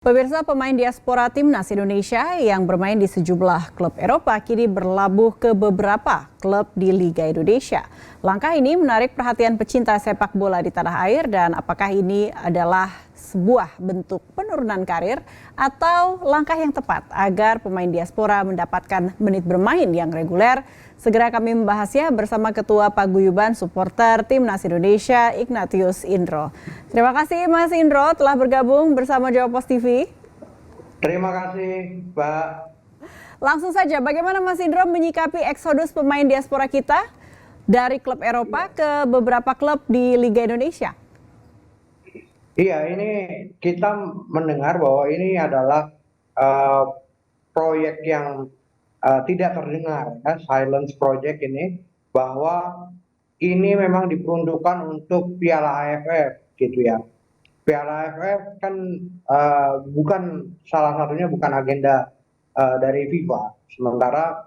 Pemirsa, pemain diaspora Timnas Indonesia yang bermain di sejumlah klub Eropa kini berlabuh ke beberapa klub di Liga Indonesia. Langkah ini menarik perhatian pecinta sepak bola di tanah air, dan apakah ini adalah sebuah bentuk penurunan karir atau langkah yang tepat agar pemain diaspora mendapatkan menit bermain yang reguler? Segera kami membahasnya bersama Ketua Paguyuban Supporter Timnas Indonesia, Ignatius Indro. Terima kasih Mas Indro telah bergabung bersama Jawa Post TV. Terima kasih, Mbak. Langsung saja, bagaimana Mas Indro menyikapi eksodus pemain diaspora kita dari klub Eropa ke beberapa klub di Liga Indonesia? Iya, ini kita mendengar bahwa ini adalah proyek yang tidak terdengar, ya, silence project ini, bahwa ini memang diperuntukkan untuk Piala AFF, gitu ya. Piala AFF kan bukan salah satunya bukan agenda dari FIFA, sementara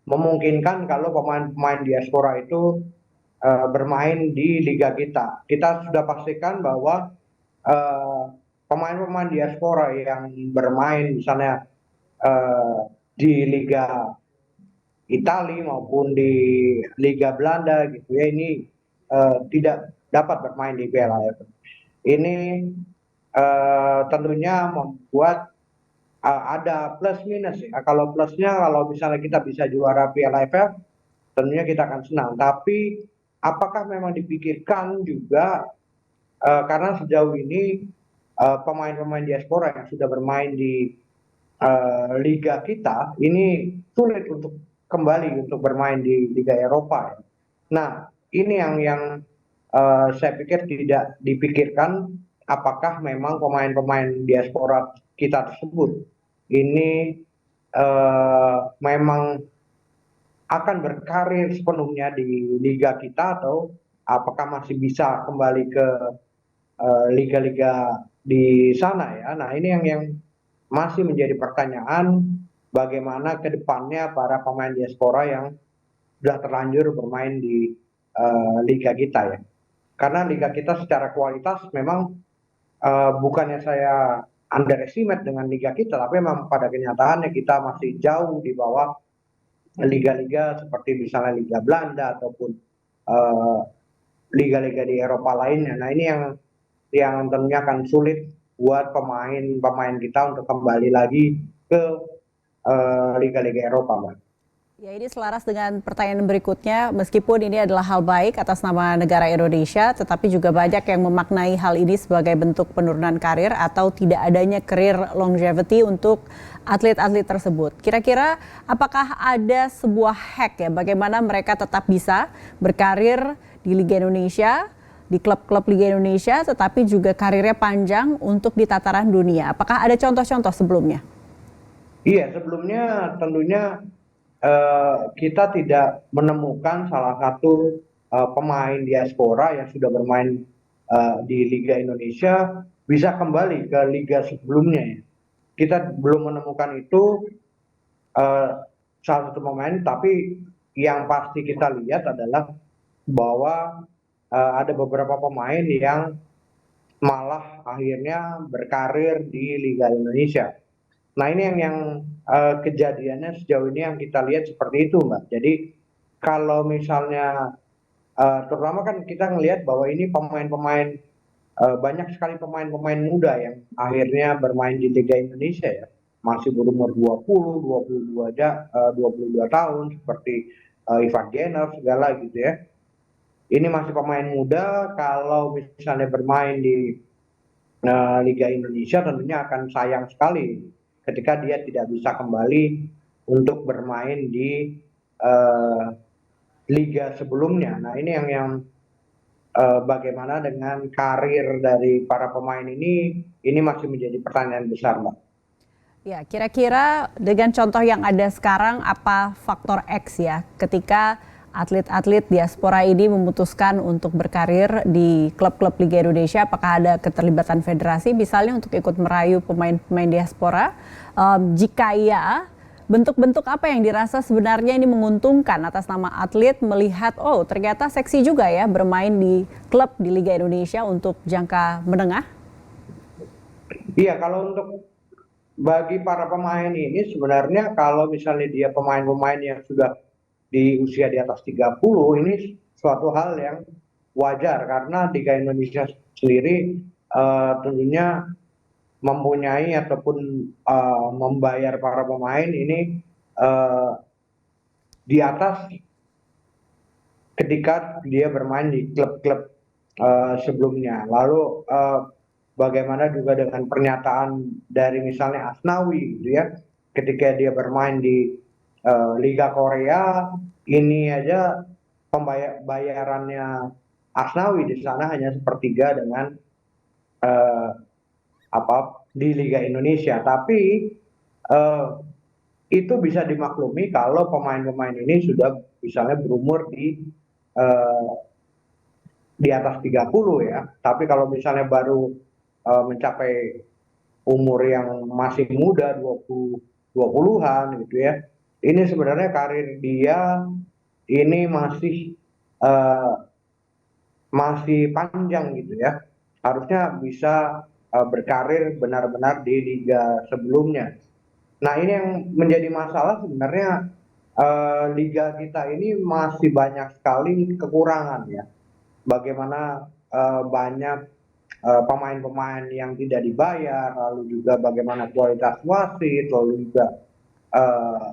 memungkinkan kalau pemain-pemain diaspora itu bermain di liga kita. Kita sudah pastikan bahwa pemain-pemain diaspora yang bermain misalnya di Liga Italia maupun di Liga Belanda gitu ya, ini tidak dapat bermain di Piala AFF. Ini tentunya membuat ada plus minus ya. Kalau plusnya, kalau misalnya kita bisa juara Piala AFF, tentunya kita akan senang. Tapi apakah memang dipikirkan juga karena sejauh ini pemain-pemain diaspora yang sudah bermain di liga kita ini sulit untuk kembali untuk bermain di Liga Eropa, ya. Nah, ini yang saya pikir tidak dipikirkan, apakah memang pemain-pemain diaspora kita tersebut ini memang akan berkarir sepenuhnya di liga kita, atau apakah masih bisa kembali ke liga-liga di sana, ya. Nah, ini yang masih menjadi pertanyaan, bagaimana ke depannya para pemain diaspora yang sudah terlanjur bermain di liga kita, ya. Karena liga kita secara kualitas memang bukannya saya underestimate dengan liga kita, tapi memang pada kenyataannya kita masih jauh di bawah liga-liga seperti misalnya Liga Belanda ataupun liga-liga di Eropa lainnya. Nah, ini yang tentunya akan sulit buat pemain-pemain kita untuk kembali lagi ke liga-liga Eropa, Mbak. Ya, ini selaras dengan pertanyaan berikutnya. Meskipun ini adalah hal baik atas nama negara Indonesia, tetapi juga banyak yang memaknai hal ini sebagai bentuk penurunan karir atau tidak adanya career longevity untuk atlet-atlet tersebut. Kira-kira apakah ada sebuah hack ya bagaimana mereka tetap bisa berkarir di Liga Indonesia, di klub-klub Liga Indonesia, tetapi juga karirnya panjang untuk di tataran dunia? Apakah ada contoh-contoh sebelumnya? Iya, sebelumnya tentunya kita tidak menemukan salah satu pemain diaspora yang sudah bermain di Liga Indonesia bisa kembali ke liga sebelumnya, ya. Kita belum menemukan itu salah satu pemain, tapi yang pasti kita lihat adalah bahwa ada beberapa pemain yang malah akhirnya berkarir di Liga Indonesia. Nah, ini yang kejadiannya sejauh ini yang kita lihat seperti itu, Mbak. Jadi kalau misalnya terutama kan kita ngelihat bahwa ini pemain-pemain banyak sekali pemain-pemain muda yang akhirnya bermain di Liga Indonesia, ya. Masih berumur 20, 22 tahun seperti Ivan Jenner segala gitu, ya. Ini masih pemain muda, kalau misalnya bermain di Liga Indonesia tentunya akan sayang sekali ketika dia tidak bisa kembali untuk bermain di liga sebelumnya. Nah, ini yang bagaimana dengan karir dari para pemain ini masih menjadi pertanyaan besar, Mbak. Ya, kira-kira dengan contoh yang ada sekarang, apa faktor X ya ketika atlet-atlet diaspora ini memutuskan untuk berkarir di klub-klub Liga Indonesia? Apakah ada keterlibatan federasi misalnya untuk ikut merayu pemain-pemain diaspora? Jika iya, bentuk-bentuk apa yang dirasa sebenarnya ini menguntungkan atas nama atlet melihat, oh ternyata seksi juga ya bermain di klub di Liga Indonesia untuk jangka menengah? Iya, kalau untuk bagi para pemain ini sebenarnya kalau misalnya dia pemain-pemain yang sudah di usia di atas 30 ini suatu hal yang wajar karena Liga Indonesia sendiri tentunya mempunyai ataupun membayar para pemain ini eh, di atas ketika dia bermain di klub-klub sebelumnya. Lalu bagaimana juga dengan pernyataan dari misalnya Asnawi gitu ya, ketika dia bermain di Liga Korea, ini aja pembayarannya Asnawi di sana hanya sepertiga dengan eh, apa di Liga Indonesia. Tapi eh, itu bisa dimaklumi kalau pemain-pemain ini sudah misalnya berumur eh, di atas 30 ya. Tapi kalau misalnya baru mencapai umur yang masih muda 20-an gitu ya. Ini sebenarnya karir dia ini eh, masih panjang gitu ya. Harusnya bisa berkarir benar-benar di liga sebelumnya. Nah, ini yang menjadi masalah sebenarnya liga kita ini masih banyak sekali kekurangan ya. Bagaimana banyak pemain-pemain yang tidak dibayar, lalu juga bagaimana kualitas wasit, lalu juga eh,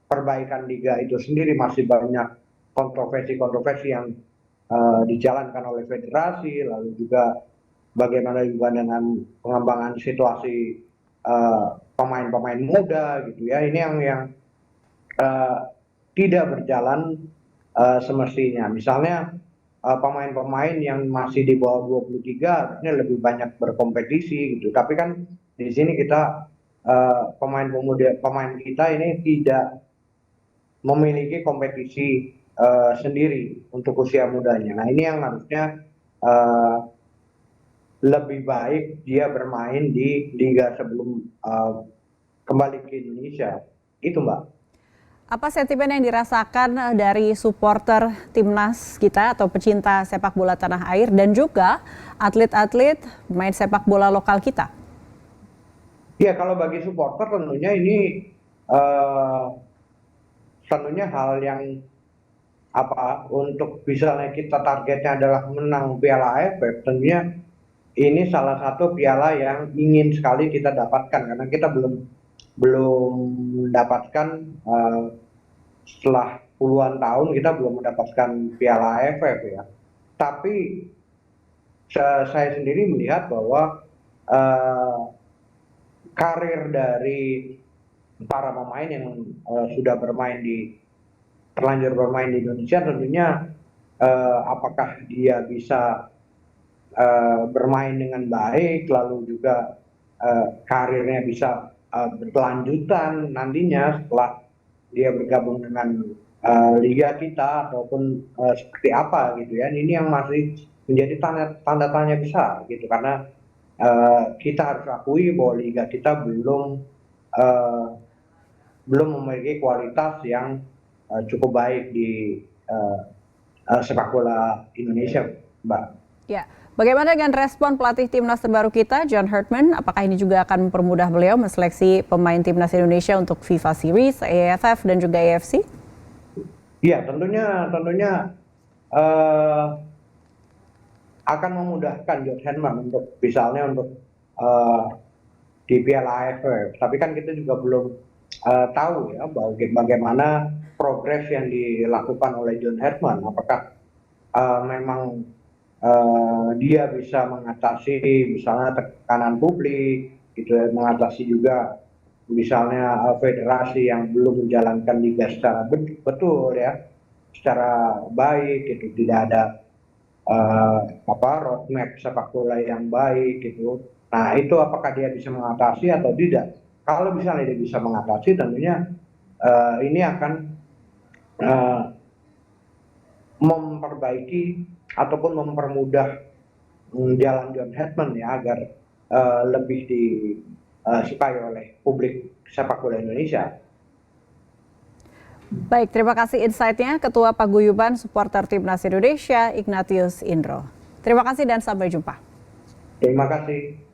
perbaikan liga itu sendiri masih banyak kontroversi-kontroversi yang dijalankan oleh federasi, lalu juga bagaimana juga dengan pengembangan situasi pemain-pemain muda gitu ya. Ini yang eh, tidak berjalan semestinya. Misalnya pemain-pemain yang masih di bawah 23 harusnya lebih banyak berkompetisi gitu. Tapi kan di sini kita pemain kita ini tidak memiliki kompetisi sendiri untuk usia mudanya. Nah, ini yang harusnya eh, lebih baik dia bermain di liga sebelum kembali ke Indonesia. Itu, Mbak. Apa sentimen yang dirasakan dari supporter timnas kita atau pecinta sepak bola tanah air dan juga atlet-atlet pemain sepak bola lokal kita? Ya, kalau bagi supporter tentunya ini eh, tentunya hal yang apa untuk misalnya kita targetnya adalah menang Piala AFF, tentunya ini salah satu piala yang ingin sekali kita dapatkan karena kita belum belum mendapatkan setelah puluhan tahun kita belum mendapatkan Piala AFF ya. Tapi saya sendiri melihat bahwa eh, karir dari para pemain yang sudah terlanjur bermain di Indonesia tentunya apakah dia bisa bermain dengan baik lalu juga karirnya bisa berkelanjutan nantinya setelah dia bergabung dengan liga kita ataupun seperti apa gitu ya. Ini yang masih menjadi tanda tanya besar gitu karena kita harus akui bahwa liga kita uh, belum memiliki kualitas yang cukup baik di sepak bola Indonesia, Mbak. Ya, bagaimana dengan respon pelatih timnas terbaru kita, John Herdman? Apakah ini juga akan mempermudah beliau menseleksi pemain timnas Indonesia untuk FIFA Series, AFF dan juga AFC? Iya, tentunya akan memudahkan John Herdman untuk misalnya untuk di Piala AFF. Tapi kan kita juga belum tahu ya bagaimana progres yang dilakukan oleh John Herdman. Apakah memang dia bisa mengatasi misalnya tekanan publik, gitu, mengatasi juga misalnya federasi yang belum menjalankan liga secara betul ya, secara baik, gitu, tidak ada roadmap sepak bola yang baik gitu. Nah, itu apakah dia bisa mengatasi atau tidak? Kalau misalnya dia bisa mengatasi, tentunya ini akan uh, memperbaiki ataupun mempermudah jalan John Herdman ya agar lebih disukai oleh publik sepak bola Indonesia. Baik, terima kasih insight-nya Ketua Paguyuban Supporter Timnas Indonesia, Ignatius Indro. Terima kasih dan sampai jumpa. Terima kasih.